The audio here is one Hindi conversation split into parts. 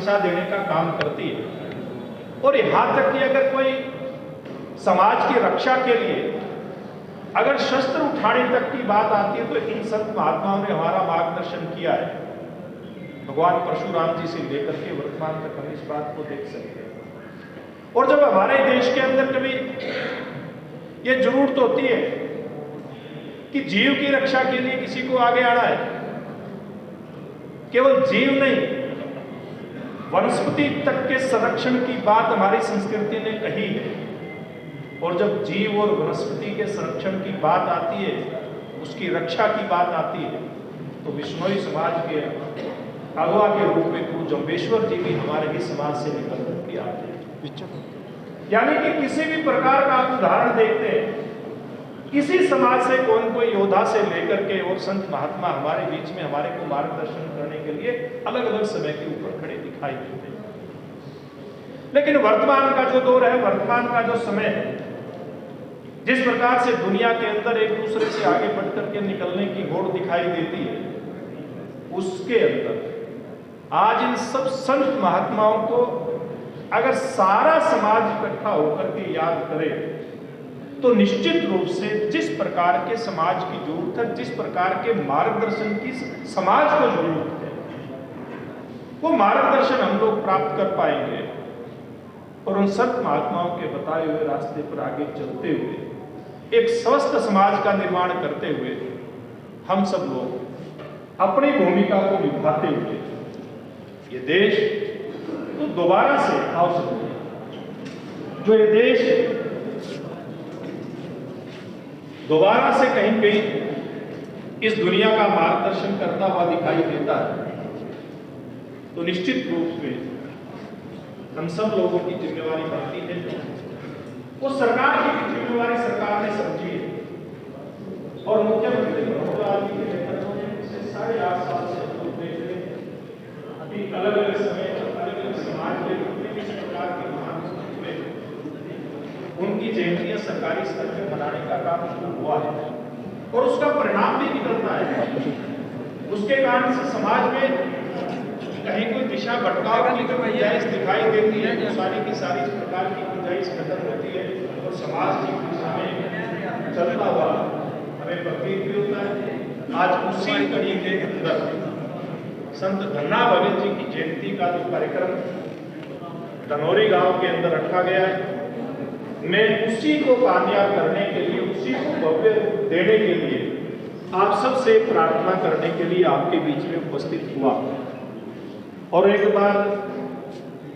दिशा देने का काम करती है। और यहाँ तक कि अगर कोई समाज की रक्षा के लिए अगर शस्त्र उठाने तक की बात आती है तो इन संत महात्माओं ने हमारा मार्गदर्शन किया है। भगवान परशुराम जी से लेकर के वर्तमान तक हम इस बात को देख सकते हैं। और जब हमारे देश के अंदर कभी ये जरूरत होती है कि जीव की रक्षा के लिए किसी को आगे आना है, केवल जीव नहीं वनस्पति तक के संरक्षण की बात हमारी संस्कृति ने कही है। और जब जीव और वनस्पति के संरक्षण की बात आती है, उसकी रक्षा की बात आती है, तो विश्नोई समाज के अगवा के रूप में गुरु जम्बेश्वर जी भी हमारे ही समाज से निकल करके आते हैं। यानी कि किसी भी प्रकार का आप उदाहरण देखते हैं, किसी समाज से कोई योद्धा से लेकर के और संत महात्मा हमारे बीच में हमारे को मार्गदर्शन करने के लिए अलग अलग समय के ऊपर खड़े दिखाई देते हैं। लेकिन वर्तमान का जो दौर है, वर्तमान का जो समय है, जिस प्रकार से दुनिया के अंदर एक दूसरे से आगे बढ़ करके निकलने की होड़ दिखाई देती है, उसके अंदर आज इन सब संत महात्माओं को अगर सारा समाज इकट्ठा होकर के याद करे तो निश्चित रूप से जिस प्रकार के समाज की जरूरत है, जिस प्रकार के मार्गदर्शन की समाज को जरूरत है, वो मार्गदर्शन हम लोग प्राप्त कर पाएंगे। और उन संत महात्माओं के बताए हुए रास्ते पर आगे चलते हुए एक स्वस्थ समाज का निर्माण करते हुए हम सब लोग अपनी भूमिका को निभाते हुए ये देश तो दोबारा से आओ सकते, जो ये देश दोबारा से कहीं कहीं इस दुनिया का मार्गदर्शन करता हुआ दिखाई देता है, तो निश्चित रूप से हम सब लोगों की जिम्मेवारी बनती है। वो सरकार की जिम्मेवारी सरकार ने समझी है। और मुख्यमंत्री मनोहर लाल जी के नेतृत्व में पिछले 8.5 साल से लोग देख रहे हैं अभी अलग अलग समय अलग अलग समाज के किस प्रकार के महान हुए, उनकी जयंतियां सरकारी स्तर पर मनाने का काम शुरू हुआ है और उसका परिणाम भी निकलता है। उसके कारण से समाज में कहीं कोई दिशा भटकाव की जो गुंजाइश दिखाई देती है, वो सारी की सारी इस प्रकार की गुंजाइश खत्म होती है और समाज की दिशा में चलता हुआ हमें प्रतीत भी होता है। आज उसी कड़ी के अंदर संत धन्ना भगत जी की जयंती का जो कार्यक्रम धनौरी गांव के अंदर रखा गया है, मैं उसी को कामयाब करने के लिए, उसी को भव्य देने के लिए आप सबसे प्रार्थना करने के लिए आपके बीच में उपस्थित हुआ। और एक बार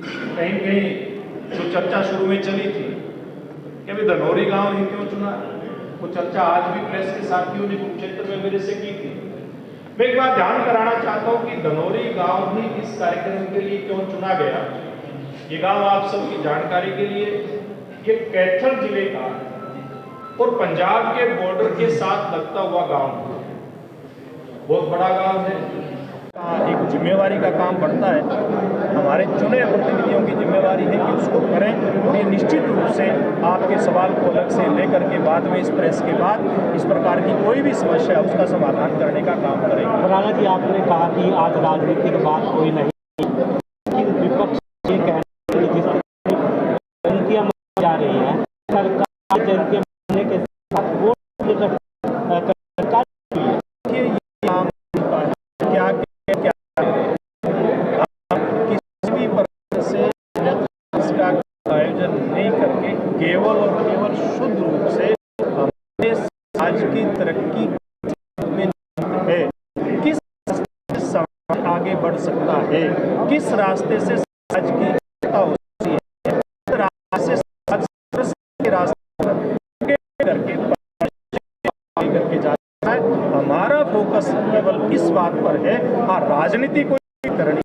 कहीं कहीं जो चर्चा शुरू में चली थी कि अभी धनौरी गांव ही क्यों चुना, वो चर्चा आज भी प्रेस के साथियों ने कुरुक्षेत्र में मेरे से की थी। मैं एक बार ध्यान कराना चाहता हूं कि धनौरी गांव भी इस कार्यक्रम के लिए क्यों चुना गया। ये गांव आप सबकी जानकारी के लिए ये कैथल जिले का और पंजाब के बॉर्डर के साथ लगता हुआ गांव, बहुत बड़ा गांव है। एक जिम्मेवारी का काम बढ़ता है, हमारे चुने प्रतिनिधियों की जिम्मेवारी है कि उसको करें। और ये निश्चित रूप से आपके सवाल को अलग से लेकर के बाद में इस प्रेस के बाद इस प्रकार की कोई भी समस्या उसका समाधान करने का काम करेंगे। राणा जी, आपने कहा कि आज राजनीतिक बात कोई नहीं, लेकिन विपक्ष ये कहना है कि जिस जयंतियां मनाई जा रही है, सरकार जयंतियां मनाने के साथ वोट सरकार आयोजन नहीं करके केवल और केवल शुद्ध रूप से हमारे समाज की तरक्की में है, किस रास्ते से समाज आगे बढ़ सकता है, किस रास्ते से समाज की एकता हो सकती है, किस रास्ते से समाज के रास्ते करके जाता है। हमारा फोकस केवल इस बात पर है। हाँ, राजनीति कोई करनी,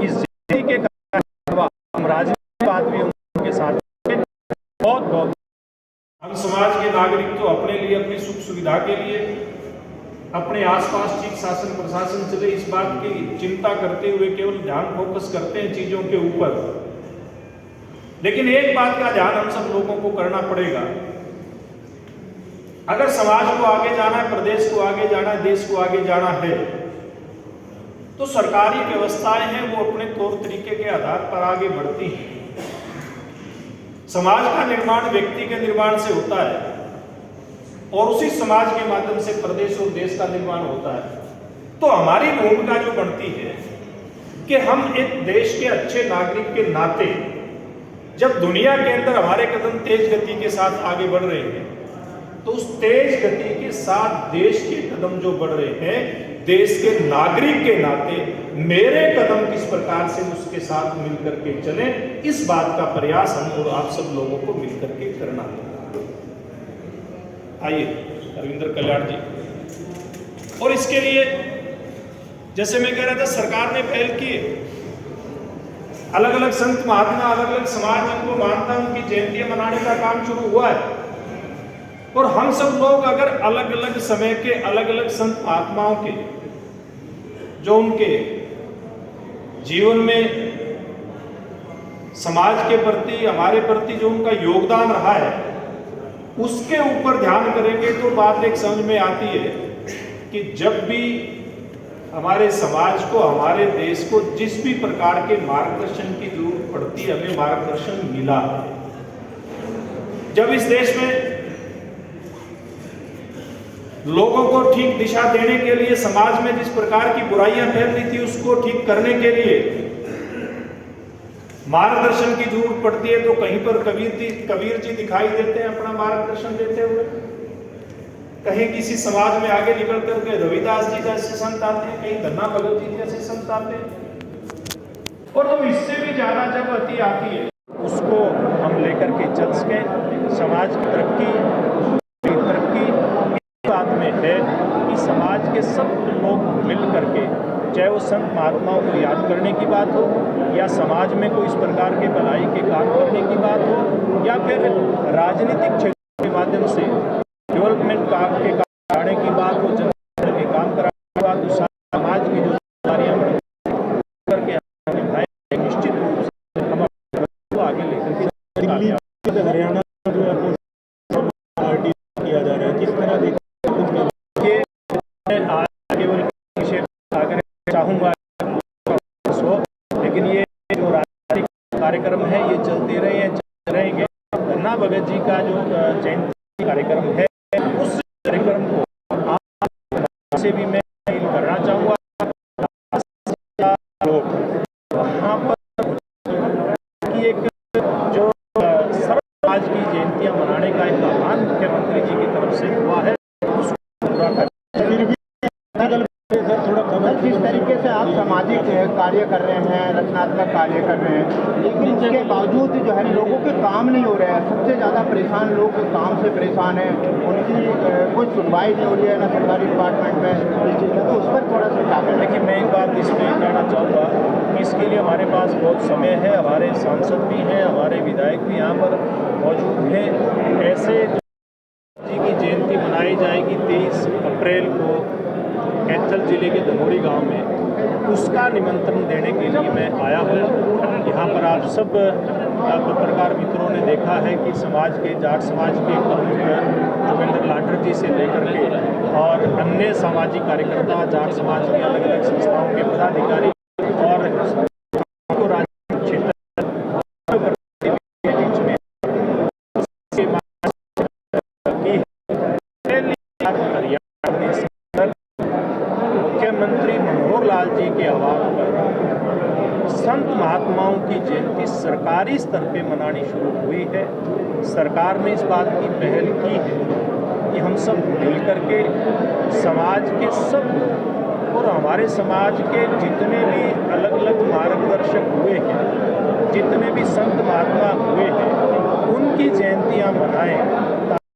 इस जिंदगी के हम राजनीति बात भी उनके साथ बहुत बहुत हम समाज के नागरिक तो अपने लिए, अपनी सुख सुविधा के लिए अपने आसपास ठीक शासन प्रशासन चले इस बात की चिंता करते हुए केवल ध्यान फोकस करते हैं चीजों के ऊपर। लेकिन एक बात का ध्यान हम सब लोगों को करना पड़ेगा, अगर समाज को आगे जाना है, प्रदेश को आगे जाना है, देश को आगे जाना है, तो सरकारी व्यवस्थाएं हैं वो अपने तौर तरीके के आधार पर आगे बढ़ती हैं। समाज का निर्माण व्यक्ति के निर्माण से होता है और उसी समाज के माध्यम से प्रदेश और देश का निर्माण होता है। तो हमारी भूमिका जो बनती है कि हम एक देश के अच्छे नागरिक के नाते जब दुनिया के अंदर हमारे कदम तेज गति के साथ आगे बढ़ रहे हैं, तो उस तेज गति के साथ देश के कदम जो बढ़ रहे हैं, देश के नागरिक के नाते मेरे कदम किस प्रकार से उसके साथ मिलकर के चले, इस बात का प्रयास हम और आप सब लोगों को मिलकर के करना होगा। आइए रविंद्र कल्याण जी, और इसके लिए जैसे मैं कह रहा था, सरकार ने पहल की है। अलग अलग संत महात्मा, अलग अलग समाज जिनको मानता है, उनकी जयंतियां मनाने का काम शुरू हुआ है। और हम सब लोग अगर अलग अलग समय के अलग अलग संत महात्माओं के जो उनके जीवन में समाज के प्रति, हमारे प्रति जो उनका योगदान रहा है, उसके ऊपर ध्यान करेंगे तो बात एक समझ में आती है कि जब भी हमारे समाज को, हमारे देश को जिस भी प्रकार के मार्गदर्शन की जरूरत पड़ती है, हमें मार्गदर्शन मिला है। जब इस देश में लोगों को ठीक दिशा देने के लिए, समाज में जिस प्रकार की बुराइयां फैल रही थी उसको ठीक करने के लिए मार्गदर्शन की जरूरत पड़ती है, तो कहीं पर कबीर जी दिखाई देते हैं अपना मार्गदर्शन देते हुए, कहीं किसी समाज में आगे निकल करके रविदास जी जैसे संत आते हैं, कहीं धन्ना भगत जी जैसे संत आते हैं। और तो इससे भी ज्यादा जब अति आती है, उसको हम लेकर के चल सके। समाज की तरक्की इस बात में है कि समाज के सब लोग मिल करके, चाहे वो संत महात्माओं को याद करने की बात हो, या समाज में कोई इस प्रकार के भलाई के काम करने की बात हो, या फिर राजनीतिक क्षेत्र के माध्यम से डेवलपमेंट के कराने की बात हो, जनता के काम कराने की बात हो, समाज की जो जिम्मेदारियां करके निभाए, निश्चित रूप से हम अपने आगे लेकर दिल्ली से हरियाणा जो है पार्टी किया जा रहा है, किस तरह देखा ये आज केवल चाहूँगा, लेकिन ये जो राजनीतिक कार्यक्रम है ये चलते रहे हैं, चलते रहेंगे। धन्ना भगत जी का जो जयंती कार्यक्रम है, उस कार्यक्रम को आप से भी मैं करना चाहूँगा। वहाँ पर की एक जो समाज की जयंतियाँ मनाने का एक आह्वान मुख्यमंत्री जी की तरफ से हुआ है, उसको पूरा कर जिस तरीके से आप सामाजिक कार्य कर रहे हैं, रचनात्मक कार्य कर रहे हैं, लेकिन इसके बावजूद जो है लोगों के काम नहीं हो रहे हैं। सबसे ज़्यादा परेशान लोग काम से परेशान हैं, उनकी कोई सुनवाई नहीं हो रही है ना सरकारी डिपार्टमेंट में इस चीज़ में, तो उस पर थोड़ा सा क्या करें। देखिए, मैं एक बात इसमें कहना चाहूँगा कि इसके लिए हमारे पास बहुत समय है, हमारे सांसद भी हैं, हमारे विधायक भी यहाँ पर मौजूद हैं। ऐसे जी की जयंती मनाई जाएगी 23 अप्रैल को कैथल जिले के धनोरी गांव में, उसका निमंत्रण देने के लिए मैं आया हूँ। यहाँ पर आप सब पत्रकार मित्रों ने देखा है कि समाज के, जाट समाज के प्रमुख जोगेंद्र लाठर जी से लेकर के और अन्य सामाजिक कार्यकर्ता, जाट समाज की अलग अलग संस्थाओं के पदाधिकारी और राजनीतिक क्षेत्र के बीच में मुख्यमंत्री मनोहर लाल जी के आह्वान पर संत महात्माओं की जयंती सरकारी स्तर पे मनानी शुरू हुई है। सरकार ने इस बात की पहल की है कि हम सब मिलकर के समाज के सब और हमारे समाज के जितने भी अलग अलग मार्गदर्शक हुए हैं, जितने भी संत महात्मा हुए हैं, उनकी जयंतियां मनाएं।